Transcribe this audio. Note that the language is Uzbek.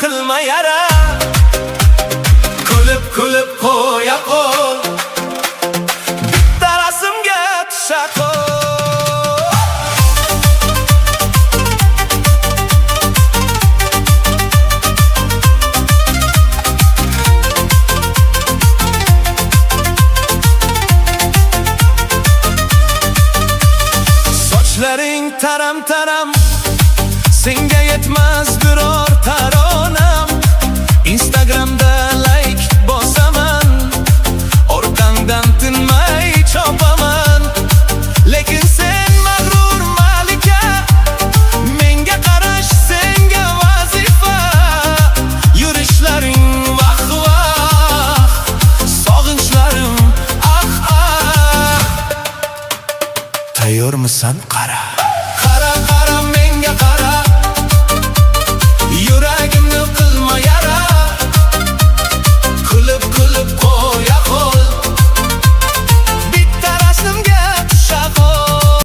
qilma yara. Kulib qo'ya qo'l, bitta rasmga tusha qo'l. Sochlaring taram-taram, senga yetmaz biror taronam. Instagramda like bosaman, orqangdan tinmay chopaman. Lekin sen mag'rur malika, menga qarash senga vazifa. Yurishlaring vah-vah, sog'inchlarim ah-ah. Tayyormisan qara.